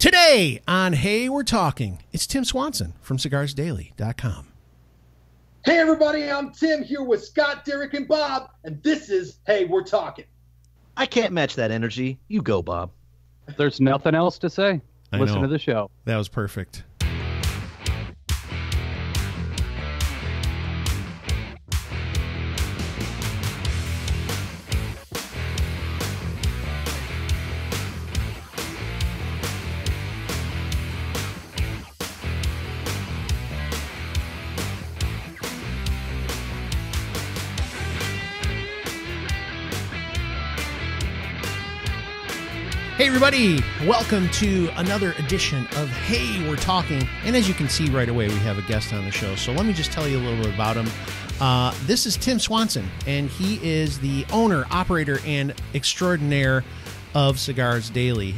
Today on Hey, We're Talking, it's Tim Swanson from cigarsdaily.com. Hey everybody, I'm Tim here with Scott, Derek, and Bob, and this is Hey, We're Talking. I can't match that energy. You go, Bob. There's nothing else to say. I Listen know. to the show. That was perfect. Hey everybody, welcome to another edition of Hey, We're Talking. And as you can see right away, we have a guest on the show. So let me just tell you a little bit about him. This is Tim Swanson, and he is the owner, operator, and extraordinaire of Cigars Daily.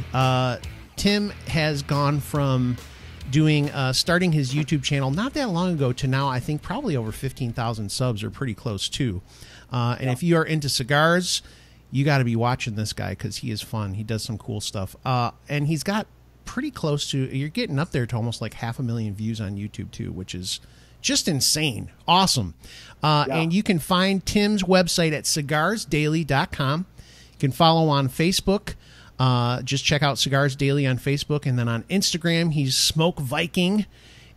Tim has gone from doing starting his YouTube channel not that long ago to now I think probably over 15,000 subs, or pretty close to. And if you are into cigars, you got to be watching this guy because he is fun. He does some cool stuff. And he's got pretty close to, you're getting up there to almost like 500,000 views on YouTube too, which is just insane. Awesome. And you can find Tim's website at cigarsdaily.com. You can follow on Facebook. Just check out Cigars Daily on Facebook. And then on Instagram, he's Smoke Viking.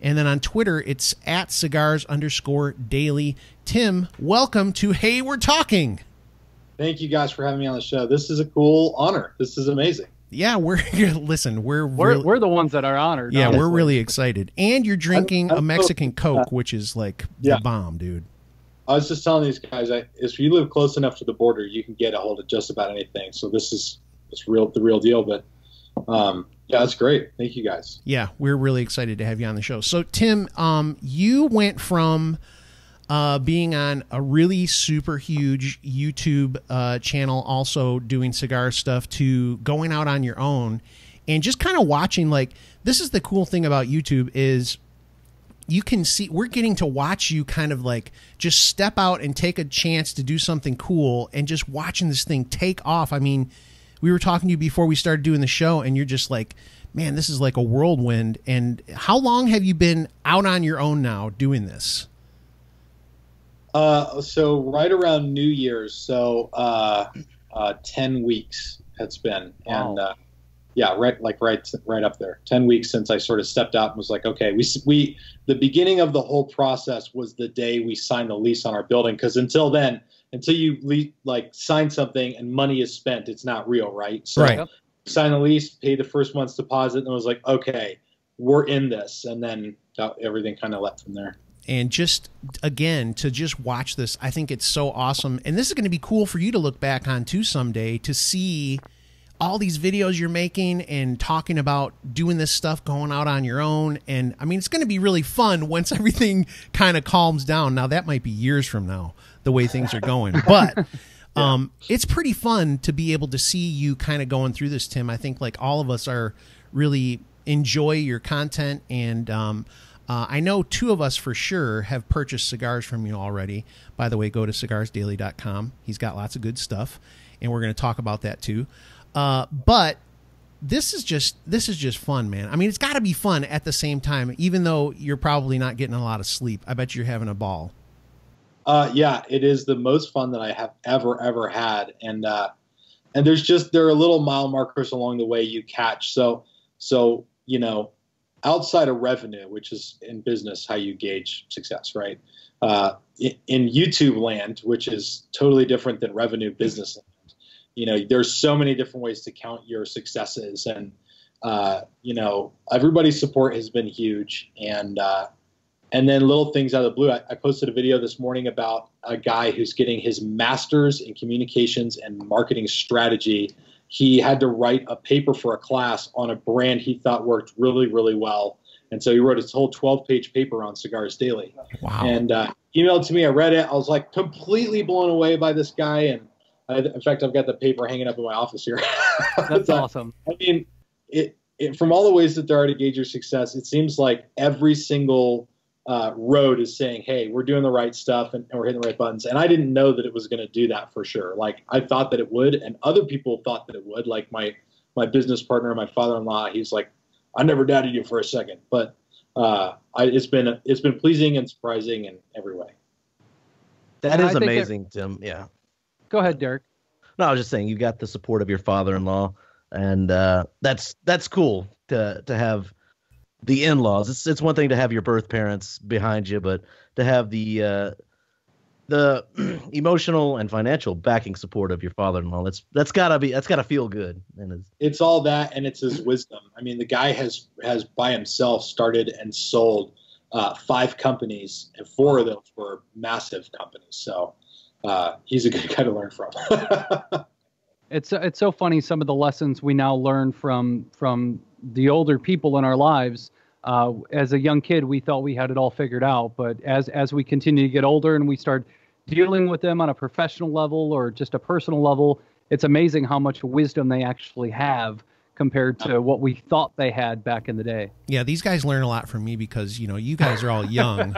And then on Twitter, it's at cigars_daily. Tim, welcome to Hey, We're Talking. Thank you guys for having me on the show. This is a cool honor. This is amazing. Yeah, we're the ones that are honored. Yeah, honestly. we're really excited. And you're drinking a Mexican Coke, which is like the bomb, dude. I was just telling these guys, if you live close enough to the border, you can get a hold of just about anything. So it's the real deal. But yeah, that's great. Thank you guys. Yeah, we're really excited to have you on the show. So Tim, you went from being on a really super huge YouTube channel, also doing cigar stuff, to going out on your own and just kind of watching. Like, this is the cool thing about YouTube is you can see, we're getting to watch you kind of like just step out and take a chance to do something cool, and just watching this thing take off. I mean, we were talking to you before we started doing the show, and you're just like, man, this is like a whirlwind. And how long have you been out on your own now doing this? So right around New Year's, so 10 weeks it's been. Wow. And yeah, right up there. 10 weeks since I sort of stepped out and was like, okay, the beginning of the whole process was the day we signed the lease on our building, because until then, until you sign something and money is spent, it's not real, right? So right. Sign the lease, pay the first month's deposit, and I was like, okay, we're in this. And then everything kind of left from there. And just, again, to just watch this, I think it's so awesome. And this is going to be cool for you to look back on too someday, to see all these videos you're making and talking about doing this stuff, going out on your own. And I mean, it's going to be really fun once everything kind of calms down. Now, that might be years from now, the way things are going. But it's pretty fun to be able to see you kind of going through this, Tim. I think like all of us are really enjoy your content. And I know two of us for sure have purchased cigars from you already. By the way, go to cigarsdaily.com. He's got lots of good stuff, and we're going to talk about that too. But this is just fun, man. I mean, it's got to be fun at the same time, even though you're probably not getting a lot of sleep. I bet you're having a ball. Yeah, it is the most fun that I have ever had. And there are little mile markers along the way you catch. So, you know, outside of revenue, which is in business how you gauge success, right? In YouTube land, which is totally different than revenue business land, you know, there's so many different ways to count your successes. And, you know, everybody's support has been huge. And then little things out of the blue. I posted a video this morning about a guy who's getting his master's in communications and marketing strategy. He had to write a paper for a class on a brand he thought worked really, really well. And so he wrote his whole 12-page paper on Cigars Daily. Wow. And emailed it to me. I read it. I was like completely blown away by this guy. And in fact, I've got the paper hanging up in my office here. That's awesome. I mean, from all the ways that there are to gauge your success, it seems like every single road is saying, hey, we're doing the right stuff and we're hitting the right buttons. And I didn't know that it was going to do that for sure. Like, I thought that it would, and other people thought that it would. Like my business partner, my father-in-law, he's like, I never doubted you for a second. But it's been pleasing and surprising in every way. That is amazing, Tim. Yeah. Go ahead, Derek. No, I was just saying you got the support of your father-in-law, and that's cool to have the in-laws. It's one thing to have your birth parents behind you, but to have the emotional and financial backing support of your father-in-law, that's gotta feel good. And it's all that, and it's his wisdom. I mean, the guy has by himself started and sold 5 companies, and 4 of those were massive companies. So he's a good guy to learn from. It's so funny, some of the lessons we now learn from the older people in our lives. As a young kid, we thought we had it all figured out, but as we continue to get older and we start dealing with them on a professional level or just a personal level, it's amazing how much wisdom they actually have compared to what we thought they had back in the day. Yeah, these guys learn a lot from me because, you guys are all young.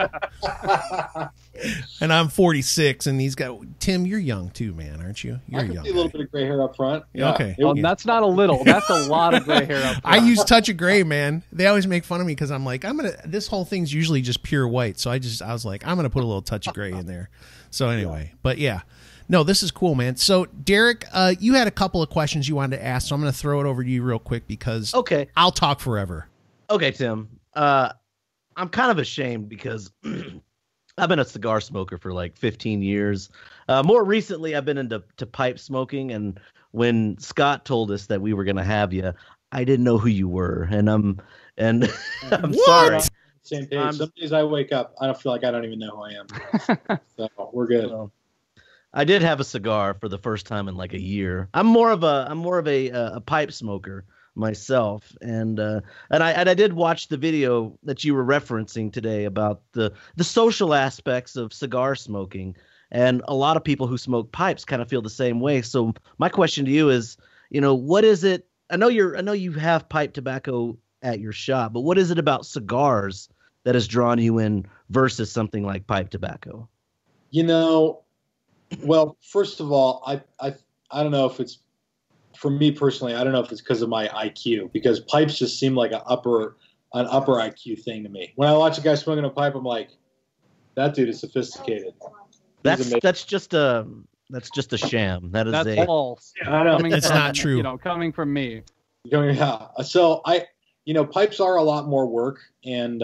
And I'm 46, and these guys, Tim, you're young too, man, aren't you? You're I can young. see a little bit of gray hair up front. Yeah. Okay. Well, that's not a little. That's a lot of gray hair up front. I use touch of gray, man. They always make fun of me because I'm like, this whole thing's usually just pure white. So I was like, I'm going to put a little touch of gray in there. So anyway, but yeah. No, this is cool, man. So, Derek, you had a couple of questions you wanted to ask, so I'm going to throw it over to you real quick because I'll talk forever. Okay, Tim. I'm kind of ashamed because I've been a cigar smoker for like 15 years. More recently, I've been into pipe smoking, and when Scott told us that we were going to have you, I didn't know who you were, and I'm sorry. Same page. Some days I wake up, I don't feel like I don't even know who I am. So we're good. Well, I did have a cigar for the first time in like a year. I'm more of a pipe smoker myself, and I did watch the video that you were referencing today about the social aspects of cigar smoking, and a lot of people who smoke pipes kind of feel the same way. So my question to you is, what is it? I know you have pipe tobacco at your shop, but what is it about cigars that has drawn you in versus something like pipe tobacco? Well, first of all, I don't know if it's, for me personally, I don't know if it's because of my IQ, because pipes just seem like an upper IQ thing to me. When I watch a guy smoking a pipe, I'm like, that dude is sophisticated. That's just a sham. That's false. I know. It's not true. Coming from me. Yeah. So pipes are a lot more work and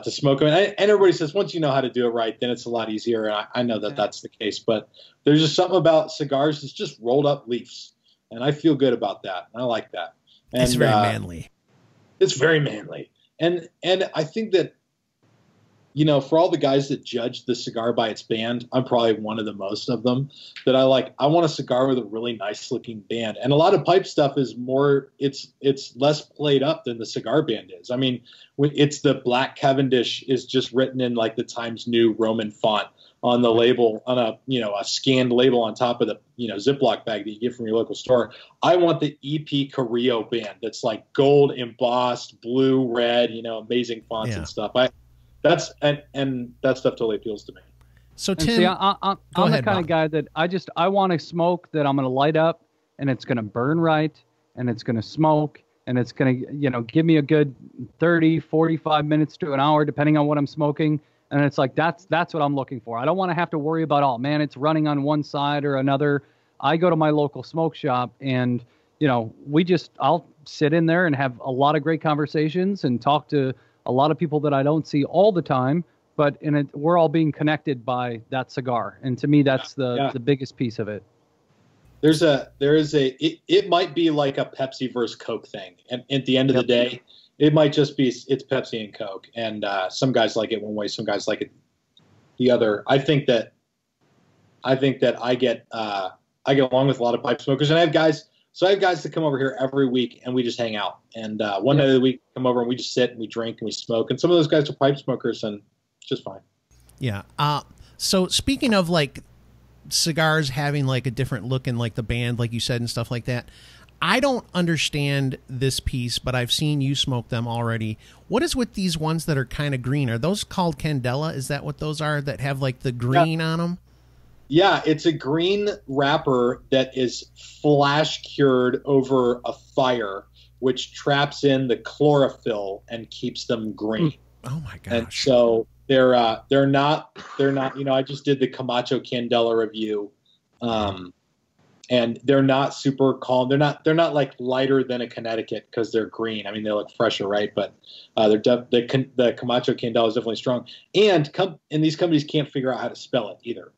to smoke them. And everybody says once you know how to do it right, then it's a lot easier. And I know that that's the case, but there's just something about cigars. It's just rolled up leaves, and I feel good about that. I like that. And, it's very manly. It's very manly. And I think that, for all the guys that judge the cigar by its band, I'm probably one of the most of them that I like. I want a cigar with a really nice looking band. And a lot of pipe stuff is more, it's less played up than the cigar band is. I mean, it's the Black Cavendish is just written in like the Times New Roman font on the label, on a scanned label on top of the Ziploc bag that you get from your local store. I want the EP Carrillo band that's like gold embossed, blue, red, amazing fonts and stuff. That stuff totally appeals to me. So Tim, see, I'm the kind of guy that I want to smoke that I'm going to light up, and it's going to burn right, and it's going to smoke, and it's going to give me a good 30, 45 minutes to an hour, depending on what I'm smoking. And it's like that's what I'm looking for. I don't want to have to worry about, oh man, it's running on one side or another. I go to my local smoke shop, and I'll sit in there and have a lot of great conversations and talk to a lot of people that I don't see all the time, but we're all being connected by that cigar. And to me, that's the biggest piece of it. It might be like a Pepsi versus Coke thing. And at the end of the day, it might just be, it's Pepsi and Coke. And some guys like it one way, some guys like it the other. I think that I get along with a lot of pipe smokers, and I have guys that come over here every week and we just hang out. And one night of the week, come over and we just sit and we drink and we smoke. And some of those guys are pipe smokers, and it's just fine. Yeah. So speaking of like cigars having like a different look in like the band, like you said, and stuff like that, I don't understand this piece, but I've seen you smoke them already. What is with these ones that are kind of green? Are those called Candela? Is that what those are that have like the green on them? Yeah, it's a green wrapper that is flash cured over a fire which traps in the chlorophyll and keeps them green. Oh my gosh! And so they're not. I just did the Camacho Candela review, and they're not super calm. They're not like lighter than a Connecticut because they're green. I mean, they look fresher, right? But the Camacho Candela is definitely strong. And these companies can't figure out how to spell it either.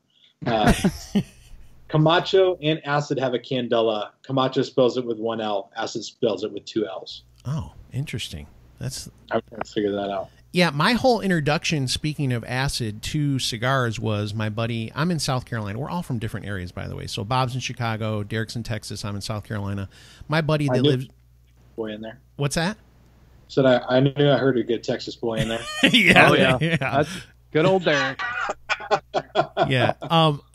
Camacho and Acid have a Candela. Camacho spells it with one L. Acid spells it with two L's. Oh, interesting. I'm trying to figure that out. Yeah, my whole introduction, speaking of acid, to cigars was my buddy. I'm in South Carolina. We're all from different areas, by the way. So Bob's in Chicago, Derek's in Texas, I'm in South Carolina. My buddy that lives... Boy in there. What's that? Said I knew I heard a good Texas boy in there. Yeah, yeah. That's good old Derek. Yeah.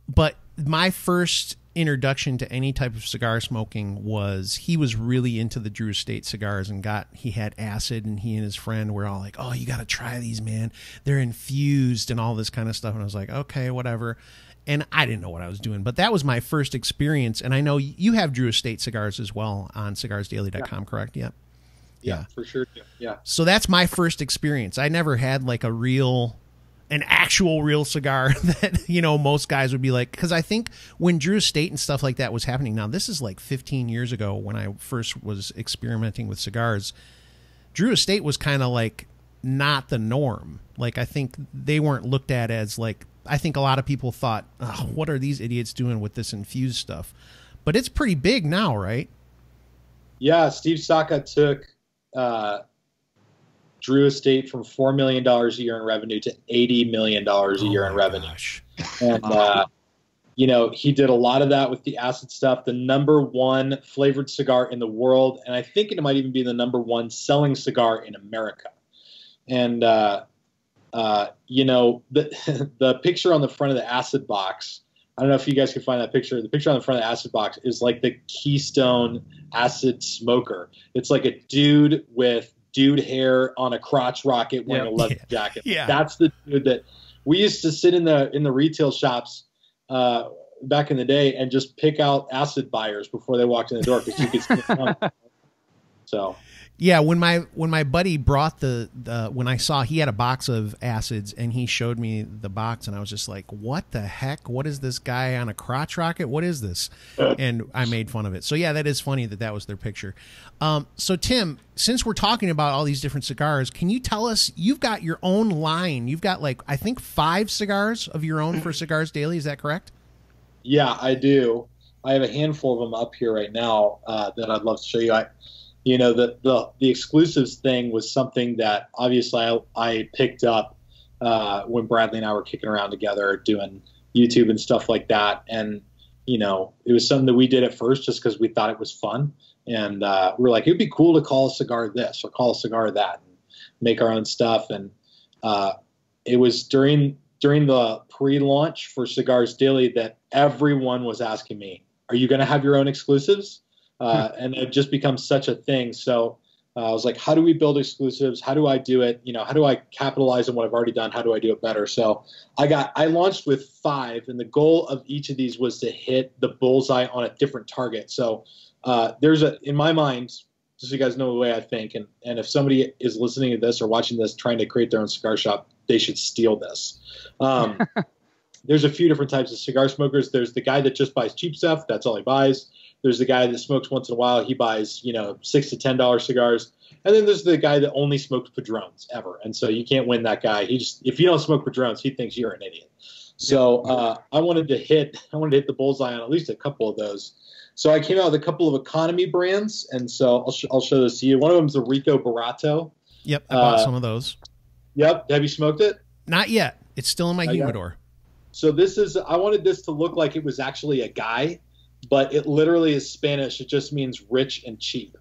But my first introduction to any type of cigar smoking was he was really into the Drew Estate cigars and he had acid, and he and his friend were all like, oh, you got to try these, man. They're infused and all this kind of stuff. And I was like, okay, whatever. And I didn't know what I was doing, but that was my first experience. And I know you have Drew Estate cigars as well on cigarsdaily.com, correct? Yep. Yeah, for sure. Yeah. So that's my first experience. I never had like an actual real cigar that, most guys would be like, because I think when Drew Estate and stuff like that was happening, now this is like 15 years ago when I first was experimenting with cigars, Drew Estate was kind of like not the norm. Like, I think they weren't looked at as like, I think a lot of people thought, oh, what are these idiots doing with this infused stuff? But it's pretty big now, right? Yeah, Steve Saka took Drew Estate from $4 million a year in revenue to $80 million a year in revenue. And, he did a lot of that with the acid stuff, the #1 flavored cigar in the world. And I think it might even be the #1 selling cigar in America. And, the picture on the front of the acid box, I don't know if you guys can find that picture. The picture on the front of the acid box is like the Keystone acid smoker. It's like a dude with dude hair on a crotch rocket wearing a leather jacket. Yeah. That's the dude that we used to sit in the retail shops back in the day and just pick out acid buyers before they walked in the door because you could see them. So yeah, when my buddy brought when I saw he had a box of acids and he showed me the box, and I was just like, what the heck? What is this guy on a crotch rocket? What is this? And I made fun of it. So yeah, that is funny that was their picture. So Tim, since we're talking about all these different cigars, can you tell us, you've got your own line. You've got like, I think 5 cigars of your own for Cigars Daily. Is that correct? Yeah, I do. I have a handful of them up here right now that I'd love to show you. The exclusives thing was something that obviously I picked up when Bradley and I were kicking around together doing YouTube and stuff like that. And, it was something that we did at first just because we thought it was fun. And we were like, it'd be cool to call a cigar this or call a cigar that and make our own stuff. And it was during the pre-launch for Cigars Daily that everyone was asking me, are you going to have your own exclusives? And it just becomes such a thing. So I was like, how do we build exclusives? How do I do it? How do I capitalize on what I've already done? How do I do it better? So I launched with 5, and the goal of each of these was to hit the bullseye on a different target. So in my mind, just so you guys know the way I think, and if somebody is listening to this or watching this trying to create their own cigar shop, they should steal this. There's a few different types of cigar smokers. There's the guy that just buys cheap stuff. That's all he buys. There's the guy that smokes once in a while. He buys, $6 to $10 cigars. And then there's the guy that only smokes Padrones ever. And so you can't win that guy. If you don't smoke Padrones, he thinks you're an idiot. So I wanted to hit the bullseye on at least a couple of those. So I came out with a couple of economy brands. And so I'll show this to you. One of them is a Rico Barato. Yep, I bought some of those. Yep. Have you smoked it? Not yet. It's still in my humidor. So I wanted this to look like it was actually a guy, but it literally is Spanish. It just means rich and cheap.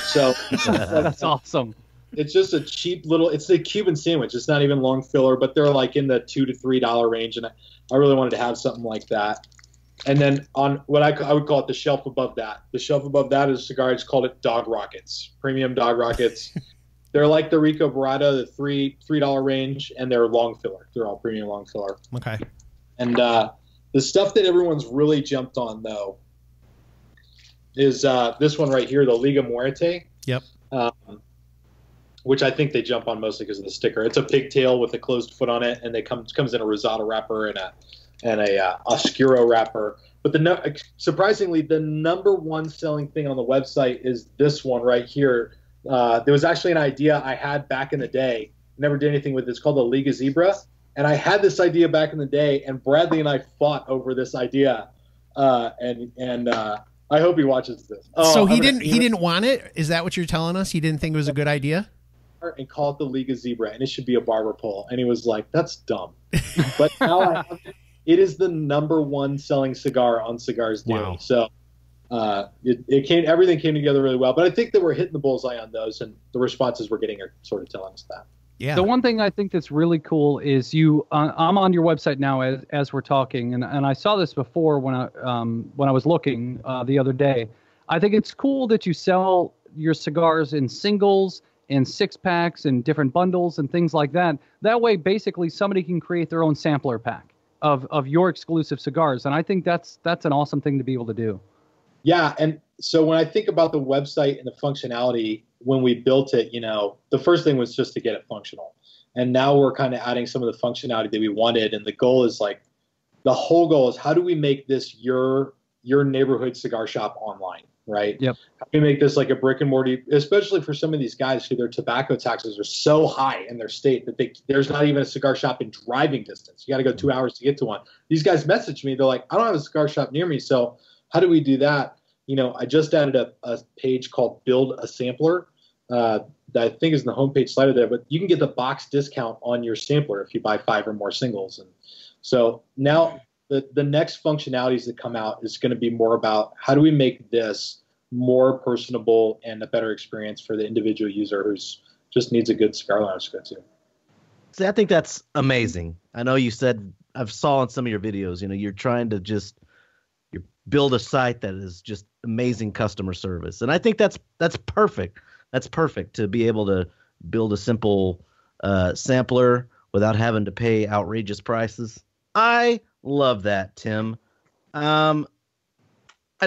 So that's awesome. It's just a cheap it's a Cuban sandwich. It's not even long filler, but they're like in the $2 to $3 range. And I really wanted to have something like that. And then on what I would call it the shelf above that. The shelf above that is a cigar. I just called it Dog Rockets, premium Dog Rockets. They're like the Rico Barato, the $3 range, and they're long filler. They're all premium long filler. Okay. And the stuff that everyone's really jumped on, though, is this one right here, the Liga Muerte. Yep. Which I think they jump on mostly because of the sticker. It's a pigtail with a closed foot on it, and comes in a rosado wrapper and a oscuro wrapper. But surprisingly, the number one selling thing on the website is this one right here. There was actually an idea I had back in the day. Never did anything with it. It's called the Liga Zebra. And I had this idea back in the day, and Bradley and I fought over this idea. And I hope he watches this. Oh, so he didn't want it? Is that what you're telling us? He didn't think it was a good idea? And call it the Liga Zebra, and it should be a barber pole. And he was like, that's dumb. But now it is the number one selling cigar on Cigars Daily. Wow. So everything came together really well. But I think that we're hitting the bullseye on those, and the responses we're getting are sort of telling us that. Yeah. The one thing I think that's really cool is I'm on your website now as we're talking, and I saw this before when I was looking the other day. I think it's cool that you sell your cigars in singles and 6-packs and different bundles and things like that. That way, basically, somebody can create their own sampler pack of your exclusive cigars, and I think that's an awesome thing to be able to do. Yeah, and so when I think about the website and the functionality, when we built it, the first thing was just to get it functional. And now we're kind of adding some of the functionality that we wanted. And the goal is the whole goal is, how do we make this your neighborhood cigar shop online, right? Yep. How do we make this like a brick and mortar, especially for some of these guys who their tobacco taxes are so high in their state that there's not even a cigar shop in driving distance. You got to go 2 hours to get to one. These guys message me. They're like, I don't have a cigar shop near me. So how do we do that? I just added a page called Build a Sampler that I think is in the homepage slide there, but you can get the box discount on your sampler if you buy 5 or more singles. And so now the next functionalities that come out is going to be more about how do we make this more personable and a better experience for the individual user who's just needs a good cigar lounge to go to. See, I think that's amazing. I know you said, I've saw in some of your videos, you're trying to just build a site that is just amazing customer service. And I think that's perfect. That's perfect to be able to build a simple sampler without having to pay outrageous prices. I love that, Tim. I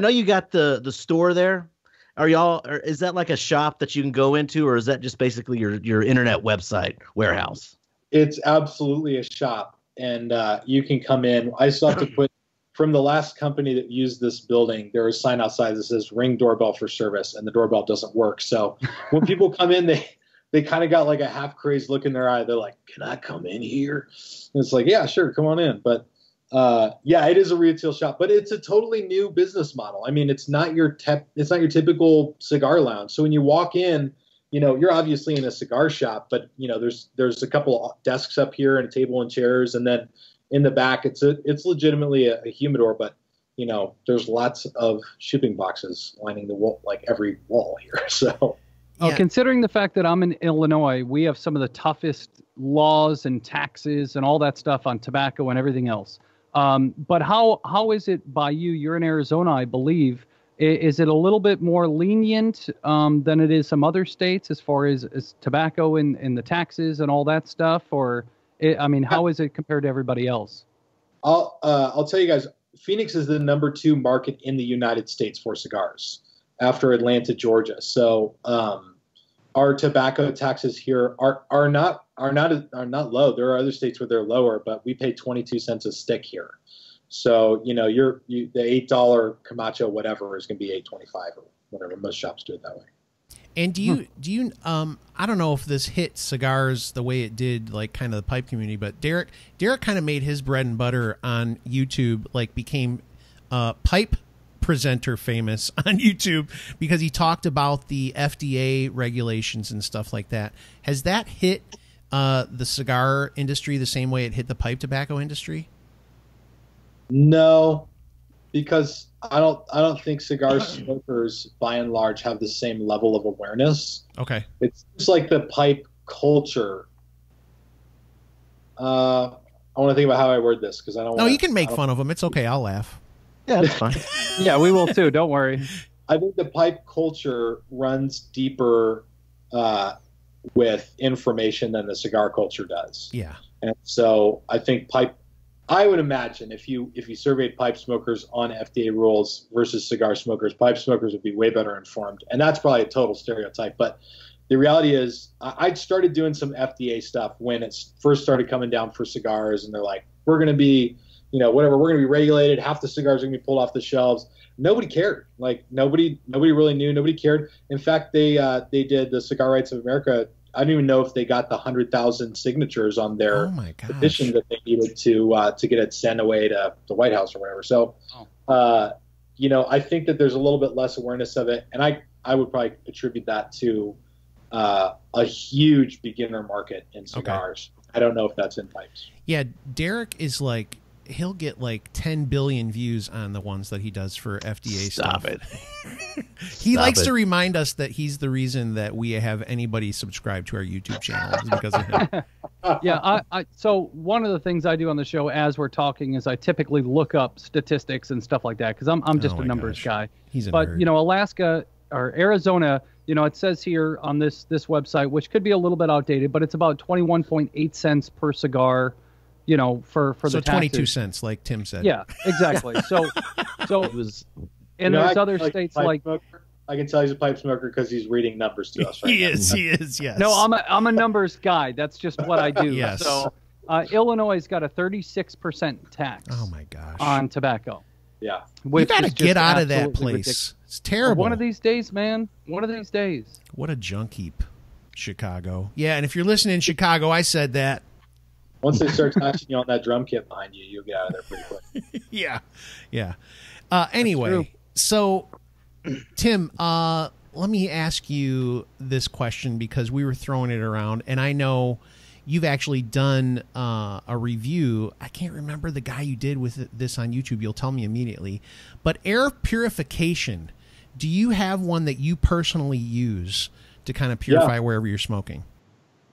know you got the store there. Is that like a shop that you can go into, or is that just basically your internet website warehouse? It's absolutely a shop, and you can come in. I still have to put, from the last company that used this building, there was a sign outside that says ring doorbell for service, and the doorbell doesn't work. So when people come in, they kind of got like a half crazed look in their eye. They're like, can I come in here? And it's like, yeah, sure, come on in. But yeah, it is a retail shop, but it's a totally new business model. I mean, it's not your typical cigar lounge. So when you walk in, you're obviously in a cigar shop, but there's a couple of desks up here and a table and chairs, and then in the back, it's legitimately a humidor, but there's lots of shipping boxes lining the wall, like every wall here. So, considering the fact that I'm in Illinois, we have some of the toughest laws and taxes and all that stuff on tobacco and everything else. But how is it by you? You're in Arizona, I believe. Is it a little bit more lenient than it is some other states as far as tobacco and the taxes and all that stuff, or? How is it compared to everybody else? I'll tell you guys, Phoenix is the number 2 market in the United States for cigars after Atlanta, Georgia. So our tobacco taxes here are not low. There are other states where they're lower, but we pay 22 cents a stick here. So the $8 Camacho whatever is going to be $8.25 or whatever. Most shops do it that way. And do you I don't know if this hit cigars the way it did, like kind of the pipe community, but Derek kind of made his bread and butter on YouTube, like became pipe presenter famous on YouTube because he talked about the FDA regulations and stuff like that. Has that hit the cigar industry the same way it hit the pipe tobacco industry? No, because I don't think cigar smokers by and large have the same level of awareness. Okay. It's just like the pipe culture. I want to think about how I word this because I don't. No, you can make fun of them. It's okay. I'll laugh. Yeah, that's fine. Yeah, we will too. Don't worry. I think the pipe culture runs deeper with information than the cigar culture does. Yeah. And so I think pipe I would imagine if you surveyed pipe smokers on FDA rules versus cigar smokers, pipe smokers would be way better informed. And that's probably a total stereotype. But the reality is I started doing some FDA stuff when it first started coming down for cigars. And they're like, we're going to be, whatever, we're going to be regulated. Half the cigars are going to be pulled off the shelves. Nobody cared. Like nobody really knew. Nobody cared. In fact, they did the Cigar Rights of America. I don't even know if they got the 100,000 signatures on their petition that they needed to get it sent away to the White House or whatever. So, I think that there's a little bit less awareness of it, and I would probably attribute that to a huge beginner market in cigars. Okay. I don't know if that's in pipes. Yeah, Derek is like, he'll get like 10 billion views on the ones that he does for FDA stuff. Stop it. He likes to remind us that he's the reason that we have anybody subscribe to our YouTube channel is because of him. Yeah, so one of the things I do on the show as we're talking is I typically look up statistics and stuff like that because I'm just a numbers guy. He's a but nerd. Alaska or Arizona, it says here on this website, which could be a little bit outdated, but it's about 21.8 cents per cigar. For the 22 cents, like Tim said. Yeah, exactly. So it was, and there's other states like. I can tell he's a pipe smoker because he's reading numbers to us right now. He is, yes. No, I'm a numbers guy. That's just what I do. Yes. So Illinois got a 36% tax. Oh my gosh. On tobacco. Yeah. You got to get out of that place. Ridiculous. It's terrible. One of these days, man. One of these days. What a junk heap, Chicago. Yeah, and if you're listening in Chicago, I said that. Once they start touching you on that drum kit behind you, you'll get out of there pretty quick. Yeah. Anyway, so Tim, let me ask you this question because we were throwing it around, and I know you've actually done a review. I can't remember the guy you did with this on YouTube. You'll tell me immediately. But air purification, do you have one that you personally use to kind of purify wherever you're smoking?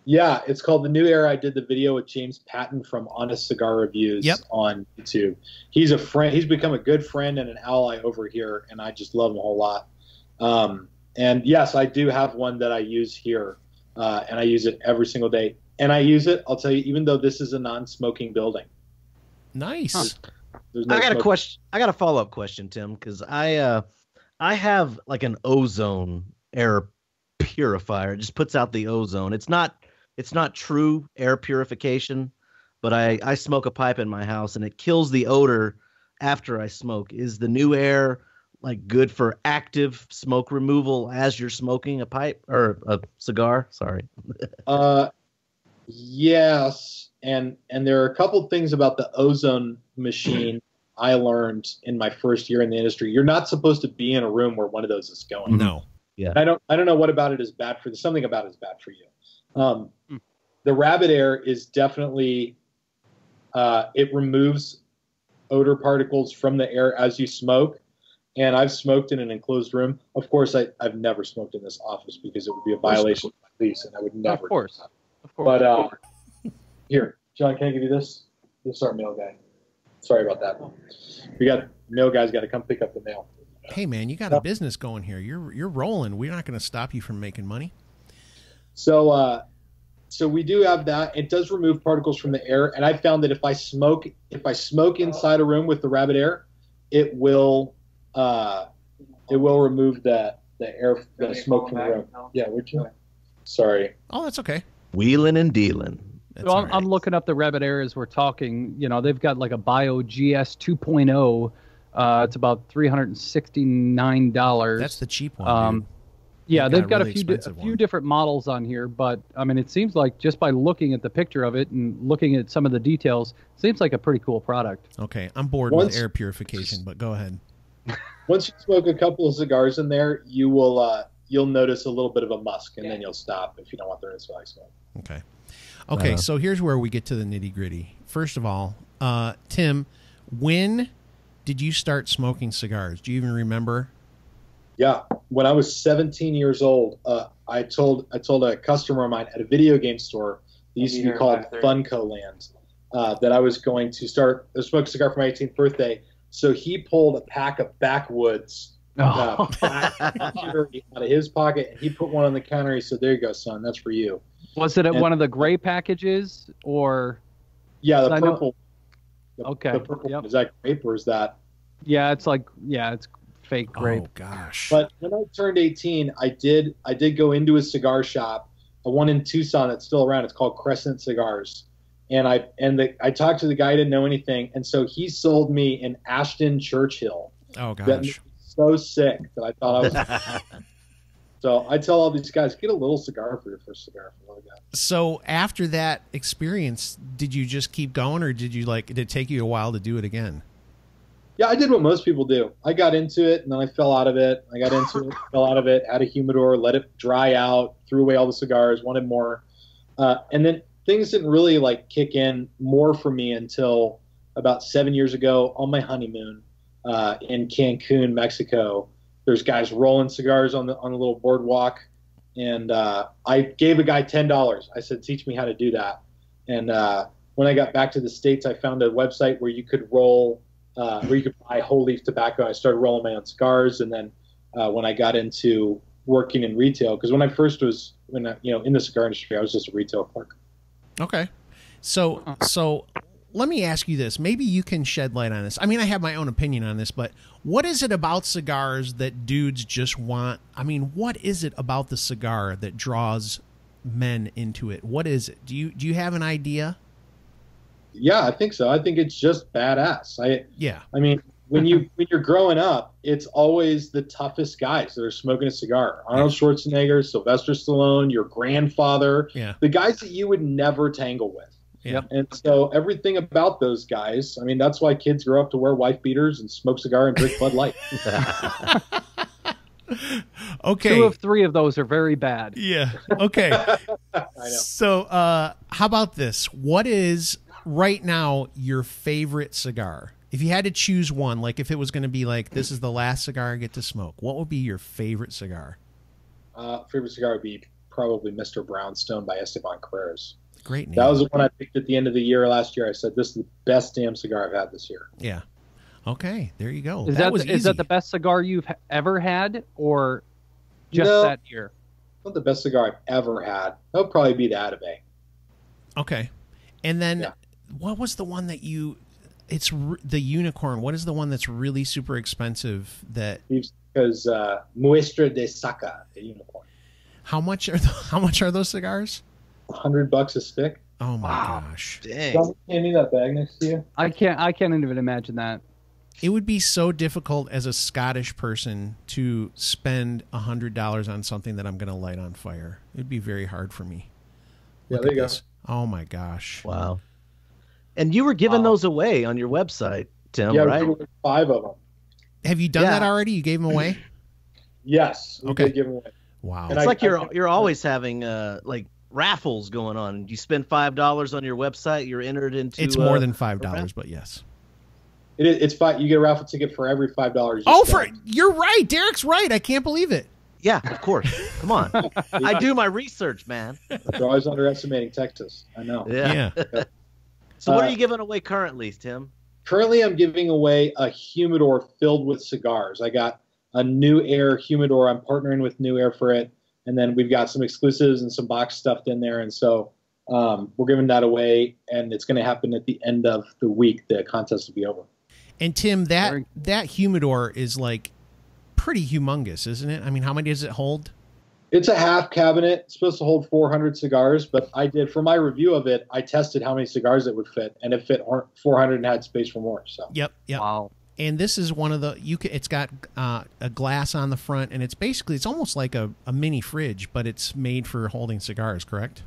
Yeah, it's called The New Air. I did the video with James Patton from Honest Cigar Reviews on YouTube. He's a friend. He's become a good friend and an ally over here, and I just love him a whole lot. And yes, I do have one that I use here, and I use it every single day. And I use it, I'll tell you, even though this is a non-smoking building. Nice. No I got a question. I got a follow-up question, Tim, because I have like an ozone air purifier. It just puts out the ozone. It's not true air purification, but I smoke a pipe in my house and it kills the odor after I smoke. Is the New Air like good for active smoke removal as you're smoking a pipe or a cigar? Sorry. Yes. And there are a couple things about the ozone machine I learned in my first year in the industry. You're not supposed to be in a room where one of those is going. No. Yeah. I don't know what about it is bad for you. Something about it is bad for you. The rabbit air is definitely, it removes odor particles from the air as you smoke. And I've smoked in an enclosed room. Of course, I've never smoked in this office because it would be a violation of my lease, and I would never. Of course. But here, John, can I give you this? This is our mail guy. Sorry about that. Mail guy's got to come pick up the mail. Hey man, you got a business going here. You're rolling. We're not going to stop you from making money. So we do have that. It does remove particles from the air, and I found that if I smoke inside a room with the rabbit air, it will remove the air, the smoke from the room. Yeah, would you? Sorry. Oh, that's okay. Wheeling and dealing. So I'm looking up the rabbit air as we're talking. They've got like a Bio GS 2.0. It's about $369. That's the cheap one. Dude. Yeah, they've got a few different models on here, but I mean, it seems like just by looking at the picture of it and looking at some of the details, it seems like a pretty cool product. Okay, I'm bored with air purification, but go ahead. Once you smoke a couple of cigars in there, you'll notice a little bit of a musk, and then you'll stop if you don't want the rest of the smoke. Okay. So here's where we get to the nitty gritty. First of all, Tim, when did you start smoking cigars? Do you even remember? Yeah, when I was 17 years old, I told a customer of mine at a video game store, that used to be called Funco Land, that I was going to start a smoke cigar for my 18th birthday. So he pulled a pack of backwoods out of his pocket, and he put one on the counter. He said, "There you go, son. That's for you." Was it one of the gray packages or? Yeah, the purple. Okay. The purple one. Is that grape or is that? Yeah, it's fake grape. Oh gosh. But when I turned 18, I did go into a cigar shop, one in Tucson that's still around. It's called Crescent Cigars. And I talked to the guy, didn't know anything, and so he sold me an Ashton Churchill. Oh That made me gosh. so sick that I thought I was. So I tell all these guys, get a little cigar for your first cigar. So after that experience, did you just keep going, or did it take you a while to do it again? Yeah, I did what most people do. I got into it, and then I fell out of it. I got into it, fell out of it, had a humidor, let it dry out, threw away all the cigars, wanted more. And then things didn't really kick in more for me until about 7 years ago on my honeymoon in Cancun, Mexico. There's guys rolling cigars on the little boardwalk, and I gave a guy $10. I said, teach me how to do that. And when I got back to the States, I found a website where you could where you could buy whole leaf tobacco. I started rolling my own cigars, and then when I got into working in retail, because when I first was in the cigar industry, I was just a retail clerk. Okay, so let me ask you this. Maybe you can shed light on this. I mean, I have my own opinion on this, but what is it about cigars that dudes just want? I mean, what is it about the cigar that draws men into it? What is it? Do you have an idea? Yeah, I think so. I think it's just badass. I mean, when you're growing up, it's always the toughest guys that are smoking a cigar. Arnold Schwarzenegger, Sylvester Stallone, your grandfather, the guys that you would never tangle with. Yeah. And so everything about those guys, I mean, that's why kids grow up to wear wife beaters and smoke cigar and drink Bud Light. Okay. 2 of 3 of those are very bad. Yeah. Okay. I know. So how about this? What is right now your favorite cigar? If you had to choose one, if it was going to be this is the last cigar I get to smoke, what would be your favorite cigar? Favorite cigar would be probably Mr. Brownstone by Esteban Carreras. Great name. That was the one I picked at the end of the year last year. I said, this is the best damn cigar I've had this year. Yeah. Okay, there you go. Is that the best cigar you've ever had, or just that year? Not the best cigar I've ever had. That would probably be the Atabey. Okay. And then what was the one that it's the unicorn. What is the one that's really super expensive that? Because Muestra de Saca, the unicorn. How much are those cigars? $100 a stick. Oh my gosh! Dang. Don't hand me that bag next to you. I can't even imagine that. It would be so difficult as a Scottish person to spend $100 on something that I'm going to light on fire. It'd be very hard for me. Yeah, there you go. Oh my gosh! Wow. And you were giving those away on your website, Tim, yeah, right? we gave 5 of them. Have you done that already? You gave them away? Yes. We did give them away. Wow. It's like you're always having raffles going on. You spend $5 on your website, you're entered into. It's more than $5, but yes. It's $5. You get a raffle ticket for every $5. You're right. Derek's right. I can't believe it. Yeah, of course. Come on. I do my research, man. They're always underestimating Texas. I know. Yeah. So what are you giving away currently, Tim? Currently, I'm giving away a humidor filled with cigars. I got a New Air humidor. I'm partnering with New Air for it. And then we've got some exclusives and some box stuffed in there. And so we're giving that away, and it's going to happen at the end of the week. The contest will be over. And Tim, that humidor is pretty humongous, isn't it? I mean, how many does it hold? It's a half cabinet. It's supposed to hold 400 cigars, but for my review of it, I tested how many cigars it would fit, and it fit 400 and had space for more. So. Yep. Wow. And this is one of it's got a glass on the front, and it's almost like a mini fridge, but it's made for holding cigars, correct?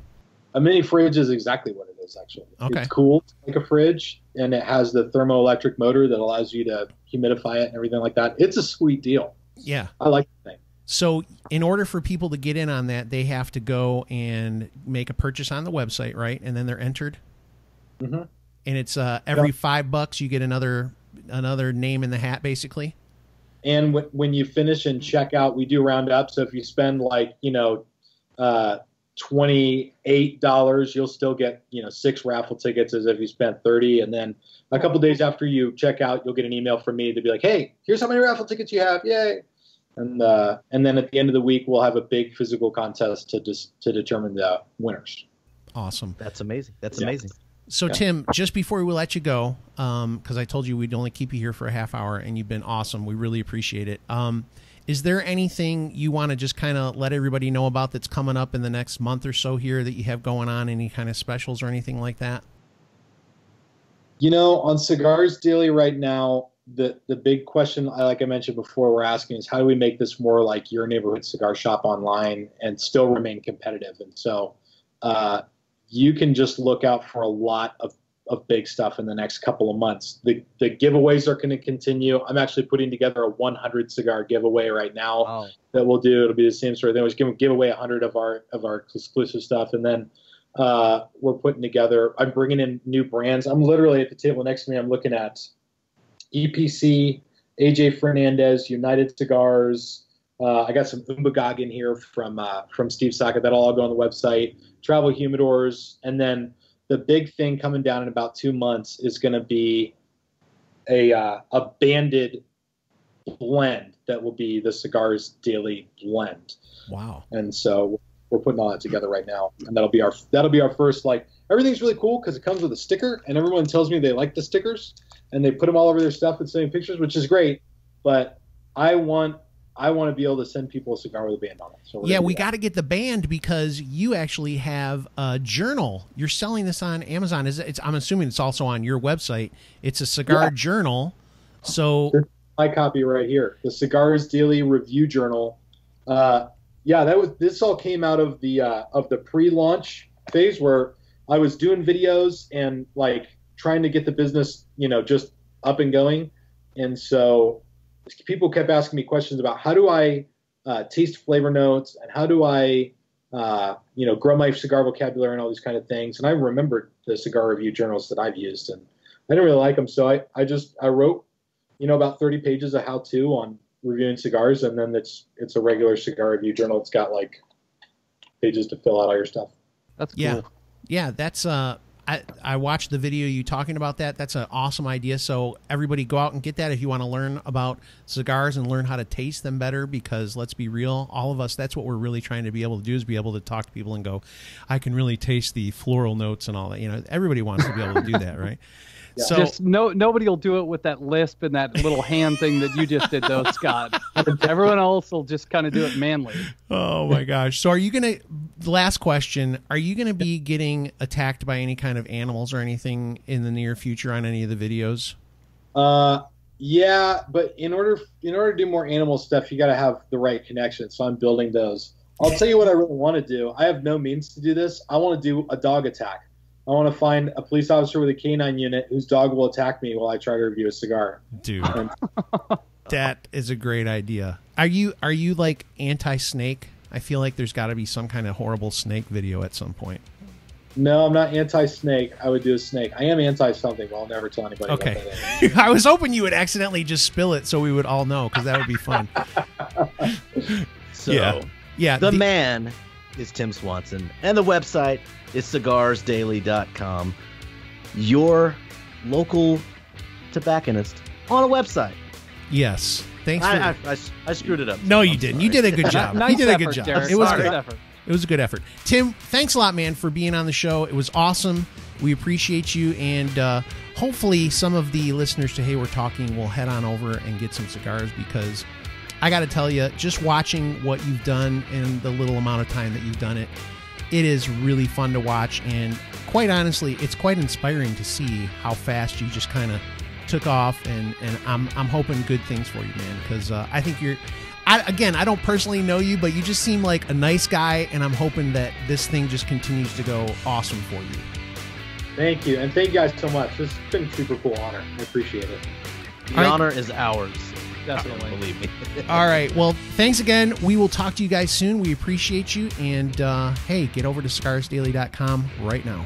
A mini fridge is exactly what it is, actually. Okay. It's cool, like a fridge, and it has the thermoelectric motor that allows you to humidify it and everything like that. It's a sweet deal. Yeah. I like the thing. So in order for people to get in on that, they have to go and make a purchase on the website, right? And then they're entered. Mm-hmm. And it's every $5 you get another name in the hat, basically. And when you finish and check out, we do round up. So if you spend $28, you'll still get 6 raffle tickets as if you spent 30. And then a couple days after you check out, you'll get an email from me to be like, hey, here's how many raffle tickets you have. Yay. And then at the end of the week, we'll have a big physical contest to determine the winners. Awesome. That's amazing. That's amazing. So, Tim, just before we let you go, because I told you we'd only keep you here for a half hour, and you've been awesome. We really appreciate it. Is there anything you want to just kind of let everybody know about that's coming up in the next month or so here that you have going on? Any kind of specials or anything like that? You know, on Cigars Daily right now, the big question, like I mentioned before, we're asking is how do we make this more like your neighborhood cigar shop online and still remain competitive? And so you can just look out for a lot of big stuff in the next couple of months. The giveaways are going to continue. I'm actually putting together a 100 cigar giveaway right now that we'll do. It'll be the same sort of thing. We're going to give away 100 of our exclusive stuff, and then we're putting together. I'm bringing in new brands. I'm literally at the table next to me. I'm looking at EPC, AJ Fernandez, United Cigars. I got some Umbagog in here from Steve Sackett. That'll all go on the website. Travel Humidors, and then the big thing coming down in about 2 months is going to be a banded blend that will be the Cigars Daily blend. Wow! And so we're putting all that together right now, and that'll be our first. Like, everything's really cool because it comes with a sticker, and everyone tells me they like the stickers, and they put them all over their stuff and sending pictures, which is great. But I want to be able to send people a cigar with a band on it. So yeah, we got to get the band because you actually have a journal. You're selling this on Amazon. I'm assuming it's also on your website. It's a cigar journal. So my copy right here, the Cigars Daily Review Journal. This all came out of the pre-launch phase where I was doing videos and like trying to get the business, just up and going, and so people kept asking me questions about how do I taste flavor notes and how do I, grow my cigar vocabulary and all these kind of things. And I remembered the cigar review journals that I've used, and I didn't really like them. So I wrote, about 30 pages of how-to on reviewing cigars, and then it's a regular cigar review journal. It's got like pages to fill out all your stuff. That's cool. Yeah. That's I watched the video you talking about that. That's an awesome idea. So everybody go out and get that if you want to learn about cigars and learn how to taste them better, because let's be real, all of us, that's what we're really trying to be able to do, is be able to talk to people and go, I can really taste the floral notes and all that. Everybody wants to be able to do that, right? Yeah. So just nobody will do it with that lisp and that little hand thing that you just did, though, Scott. Everyone else will just kind of do it manly. Oh my gosh! So, last question: are you gonna be getting attacked by any kind of animals or anything in the near future on any of the videos? Yeah, but in order to do more animal stuff, you got to have the right connection. So I'm building those. I'll tell you what I really want to do. I have no means to do this. I want to do a dog attack. I want to find a police officer with a canine unit whose dog will attack me while I try to review a cigar. Dude, that is a great idea. Are you like anti-snake? I feel like there's got to be some kind of horrible snake video at some point. No, I'm not anti-snake. I would do a snake. I am anti-something, but I'll never tell anybody about that. I was hoping you would accidentally just spill it so we would all know, because that would be fun. So, yeah. The man is Tim Swanson, and the website is cigarsdaily.com. Your local tobacconist on a website. Yes. Thanks. I screwed it up. No, you didn't. You did a good job. Nice you did effort, a good job. Derek. It was Nice good. effort. It was a good effort. Tim, thanks a lot, man, for being on the show. It was awesome. We appreciate you, and hopefully some of the listeners to Hey We're Talking will head on over and get some cigars, because I got to tell you, just watching what you've done in the little amount of time that you've done it, it is really fun to watch, and quite honestly, it's quite inspiring to see how fast you just kind of took off, and I'm hoping good things for you, man, because I think I don't personally know you, but you just seem like a nice guy, and I'm hoping that this thing just continues to go awesome for you. Thank you, and thank you guys so much. This has been a super cool honor. I appreciate it. The honor is ours. Definitely. Believe me. All right. Well, thanks again. We will talk to you guys soon. We appreciate you. And, hey, get over to cigarsdaily.com right now.